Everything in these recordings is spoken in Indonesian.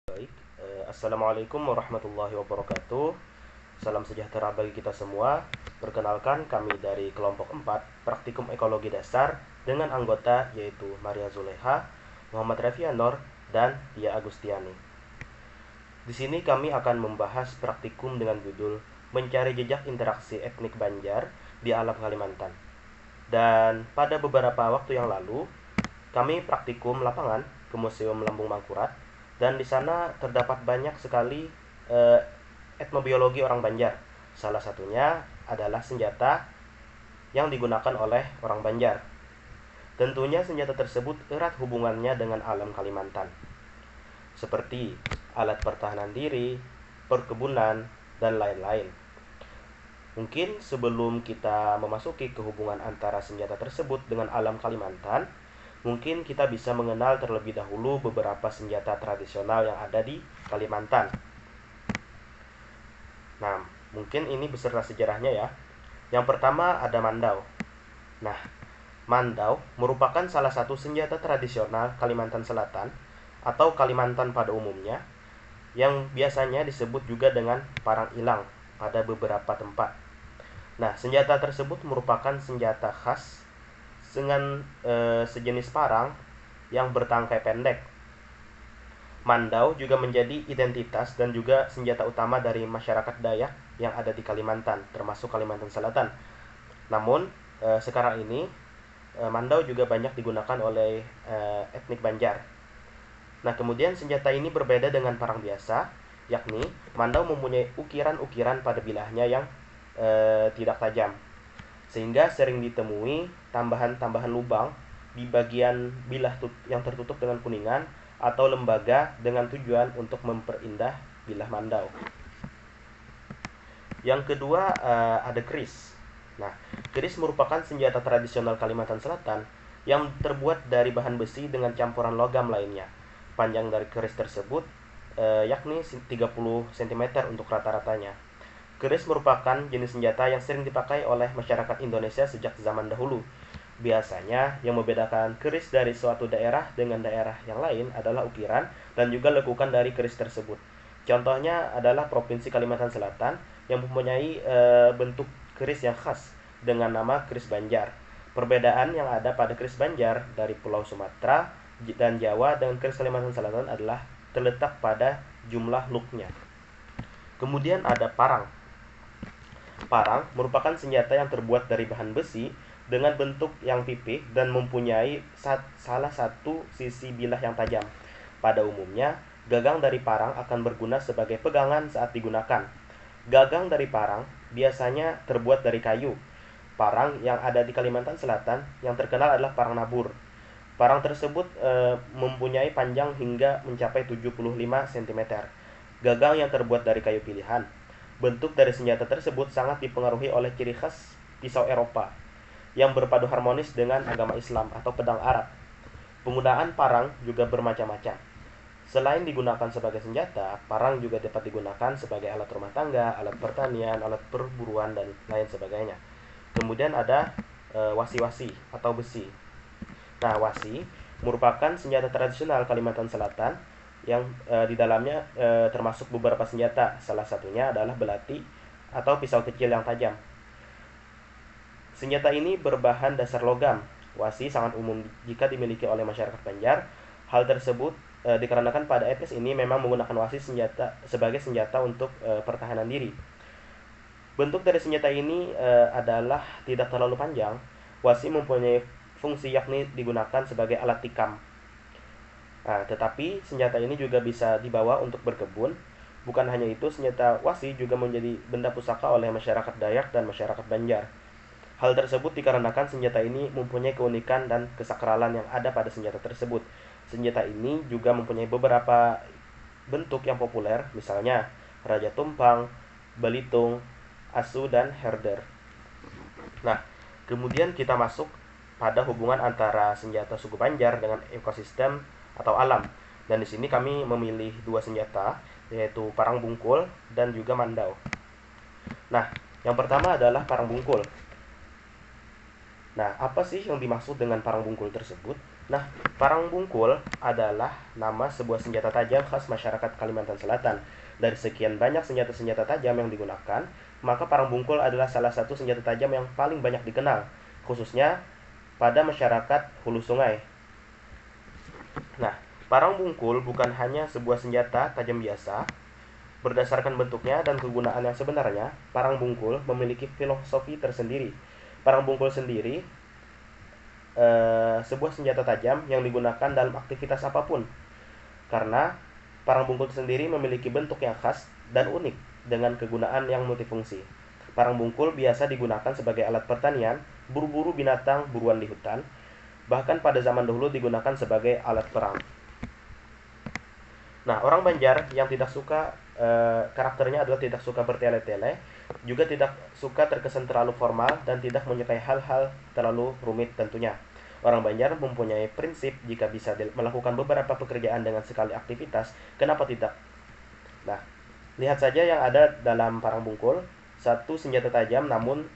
Baik, Assalamualaikum warahmatullahi wabarakatuh. Salam sejahtera bagi kita semua. Perkenalkan, kami dari kelompok 4 Praktikum Ekologi Dasar dengan anggota yaitu Maria Zuleha, Muhammad Revianor, dan Tia Agustiani. Di sini kami akan membahas praktikum dengan judul Mencari Jejak Interaksi Etnik Banjar di Alam Kalimantan. Dan pada beberapa waktu yang lalu, kami praktikum lapangan ke Museum Lambung Mangkurat, dan di sana terdapat banyak sekali etnobiologi orang Banjar. Salah satunya adalah senjata yang digunakan oleh orang Banjar. Tentunya senjata tersebut erat hubungannya dengan alam Kalimantan, seperti alat pertahanan diri, perkebunan, dan lain-lain. Mungkin sebelum kita memasuki kehubungan antara senjata tersebut dengan alam Kalimantan, mungkin kita bisa mengenal terlebih dahulu beberapa senjata tradisional yang ada di Kalimantan. Nah, mungkin ini beserta sejarahnya ya. Yang pertama ada mandau. Nah, mandau merupakan salah satu senjata tradisional Kalimantan Selatan atau Kalimantan pada umumnya, yang biasanya disebut juga dengan parang ilang pada beberapa tempat. Nah, senjata tersebut merupakan senjata khas dengan sejenis parang yang bertangkai pendek. Mandau juga menjadi identitas dan juga senjata utama dari masyarakat Dayak yang ada di Kalimantan, termasuk Kalimantan Selatan. Namun, sekarang ini mandau juga banyak digunakan oleh etnik Banjar. Nah, kemudian senjata ini berbeda dengan parang biasa, yakni mandau mempunyai ukiran-ukiran pada bilahnya yang tidak tajam, sehingga sering ditemui tambahan-tambahan lubang di bagian bilah yang tertutup dengan kuningan atau lembaga dengan tujuan untuk memperindah bilah mandau. Yang kedua ada keris. Nah, keris merupakan senjata tradisional Kalimantan Selatan yang terbuat dari bahan besi dengan campuran logam lainnya. Panjang dari keris tersebut yakni 30 cm untuk rata-ratanya. Keris merupakan jenis senjata yang sering dipakai oleh masyarakat Indonesia sejak zaman dahulu. Biasanya, yang membedakan keris dari suatu daerah dengan daerah yang lain adalah ukiran dan juga lekukan dari keris tersebut. Contohnya adalah Provinsi Kalimantan Selatan yang mempunyai bentuk keris yang khas dengan nama keris Banjar. Perbedaan yang ada pada keris Banjar dari Pulau Sumatera dan Jawa dengan keris Kalimantan Selatan adalah terletak pada jumlah luknya. Kemudian ada parang. Parang merupakan senjata yang terbuat dari bahan besi dengan bentuk yang pipih dan mempunyai salah satu sisi bilah yang tajam. Pada umumnya, gagang dari parang akan berguna sebagai pegangan saat digunakan. Gagang dari parang biasanya terbuat dari kayu. Parang yang ada di Kalimantan Selatan yang terkenal adalah parang nabur. Parang tersebut mempunyai panjang hingga mencapai 75 cm. Gagang yang terbuat dari kayu pilihan. Bentuk dari senjata tersebut sangat dipengaruhi oleh ciri khas pisau Eropa yang berpadu harmonis dengan agama Islam atau pedang Arab. Penggunaan parang juga bermacam-macam. Selain digunakan sebagai senjata, parang juga dapat digunakan sebagai alat rumah tangga, alat pertanian, alat perburuan, dan lain sebagainya. Kemudian ada wasi-wasi atau besi. Nah, wasi merupakan senjata tradisional Kalimantan Selatan yang di dalamnya termasuk beberapa senjata. Salah satunya adalah belati atau pisau kecil yang tajam. Senjata ini berbahan dasar logam. Wasi sangat umum jika dimiliki oleh masyarakat Banjar. Hal tersebut dikarenakan pada etnis ini memang menggunakan wasi sebagai senjata untuk pertahanan diri. Bentuk dari senjata ini adalah tidak terlalu panjang. Wasi mempunyai fungsi yakni digunakan sebagai alat tikam. Nah, tetapi senjata ini juga bisa dibawa untuk berkebun. Bukan hanya itu, senjata wasi juga menjadi benda pusaka oleh masyarakat Dayak dan masyarakat Banjar. Hal tersebut dikarenakan senjata ini mempunyai keunikan dan kesakralan yang ada pada senjata tersebut. Senjata ini juga mempunyai beberapa bentuk yang populer, misalnya Raja Tumpang, Belitung, Asu, dan Herder. Nah, kemudian kita masuk pada hubungan antara senjata suku Banjar dengan ekosistem atau alam. Dan di sini kami memilih dua senjata, yaitu parang bungkul dan juga mandau. Nah, yang pertama adalah parang bungkul. Nah, apa sih yang dimaksud dengan parang bungkul tersebut? Nah, parang bungkul adalah nama sebuah senjata tajam khas masyarakat Kalimantan Selatan. Dari sekian banyak senjata-senjata tajam yang digunakan, maka parang bungkul adalah salah satu senjata tajam yang paling banyak dikenal, khususnya pada masyarakat hulu sungai. Nah, parang bungkul bukan hanya sebuah senjata tajam biasa. Berdasarkan bentuknya dan kegunaan yang sebenarnya, parang bungkul memiliki filosofi tersendiri. Parang bungkul sendiri sebuah senjata tajam yang digunakan dalam aktivitas apapun, karena parang bungkul sendiri memiliki bentuk yang khas dan unik dengan kegunaan yang multifungsi. Parang bungkul biasa digunakan sebagai alat pertanian, berburu binatang buruan di hutan, bahkan pada zaman dahulu digunakan sebagai alat perang. Nah, orang Banjar yang tidak suka karakternya adalah tidak suka bertele-tele, juga tidak suka terkesan terlalu formal dan tidak menyukai hal-hal terlalu rumit tentunya. Orang Banjar mempunyai prinsip jika bisa melakukan beberapa pekerjaan dengan sekali aktivitas, kenapa tidak? Nah, lihat saja yang ada dalam parang bungkul, satu senjata tajam namun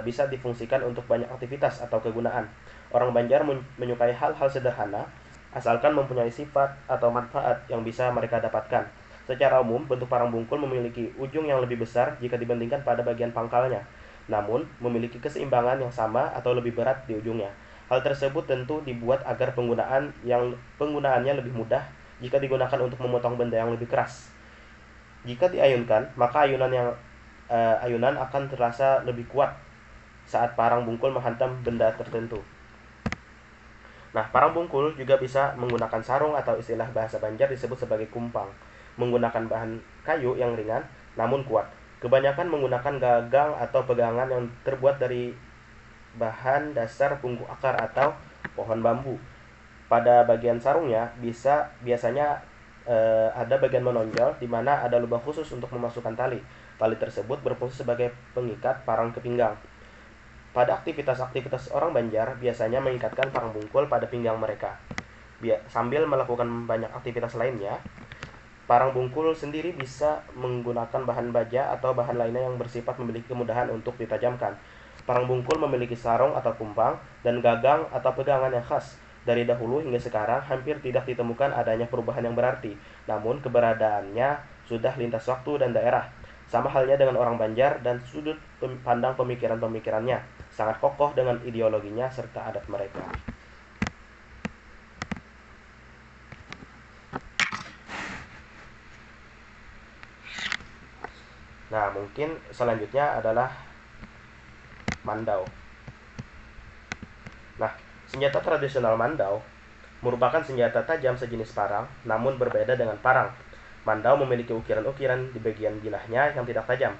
bisa difungsikan untuk banyak aktivitas atau kegunaan. Orang Banjar menyukai hal-hal sederhana, asalkan mempunyai sifat atau manfaat yang bisa mereka dapatkan. Secara umum, bentuk parang bungkul memiliki ujung yang lebih besar jika dibandingkan pada bagian pangkalnya, namun memiliki keseimbangan yang sama atau lebih berat di ujungnya. Hal tersebut tentu dibuat agar penggunaannya lebih mudah jika digunakan untuk memotong benda yang lebih keras. Jika diayunkan, maka ayunan akan terasa lebih kuat saat parang bungkul menghantam benda tertentu. Nah, parang bungkul juga bisa menggunakan sarung atau istilah bahasa Banjar disebut sebagai kumpang, menggunakan bahan kayu yang ringan namun kuat. Kebanyakan menggunakan gagang atau pegangan yang terbuat dari bahan dasar punggung akar atau pohon bambu. Pada bagian sarungnya biasanya ada bagian menonjol di mana ada lubang khusus untuk memasukkan tali. Tali tersebut berfungsi sebagai pengikat parang ke pinggang. Pada aktivitas-aktivitas orang Banjar biasanya mengikatkan parang bungkul pada pinggang mereka. Sambil melakukan banyak aktivitas lainnya, parang bungkul sendiri bisa menggunakan bahan baja atau bahan lainnya yang bersifat memiliki kemudahan untuk ditajamkan. Parang bungkul memiliki sarung atau kumpang dan gagang atau pegangan yang khas. Dari dahulu hingga sekarang hampir tidak ditemukan adanya perubahan yang berarti, namun keberadaannya sudah lintas waktu dan daerah. Sama halnya dengan orang Banjar dan sudut pandang pemikirannya, sangat kokoh dengan ideologinya serta adat mereka. Nah, mungkin selanjutnya adalah Mandau. Nah, senjata tradisional Mandau merupakan senjata tajam sejenis parang, namun berbeda dengan parang. Mandau memiliki ukiran-ukiran di bagian bilahnya yang tidak tajam.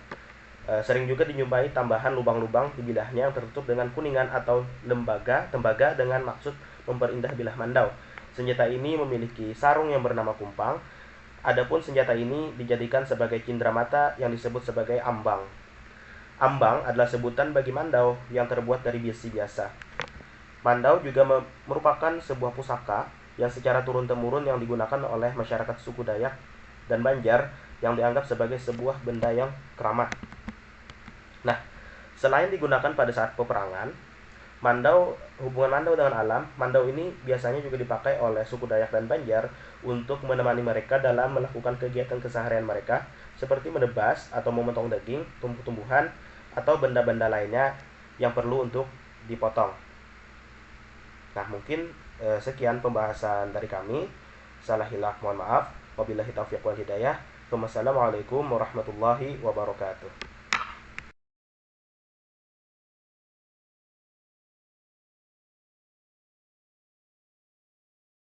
Sering juga dijumpai tambahan lubang-lubang di bilahnya yang tertutup dengan kuningan atau tembaga dengan maksud memperindah bilah Mandau. Senjata ini memiliki sarung yang bernama kumpang. Adapun senjata ini dijadikan sebagai cindramata yang disebut sebagai ambang. Ambang adalah sebutan bagi Mandau yang terbuat dari besi biasa. Mandau juga merupakan sebuah pusaka yang secara turun-temurun yang digunakan oleh masyarakat suku Dayak dan Banjar yang dianggap sebagai sebuah benda yang keramat. Nah, selain digunakan pada saat peperangan, hubungan Mandau dengan alam, Mandau ini biasanya juga dipakai oleh suku Dayak dan Banjar untuk menemani mereka dalam melakukan kegiatan keseharian mereka, seperti menebas atau memotong daging, tumbuh-tumbuhan, atau benda-benda lainnya yang perlu untuk dipotong. Nah, mungkin sekian pembahasan dari kami. Salah hilaf mohon maaf. Wabillahi taufiq wal hidayah. Wassalamualaikum warahmatullahi wabarakatuh.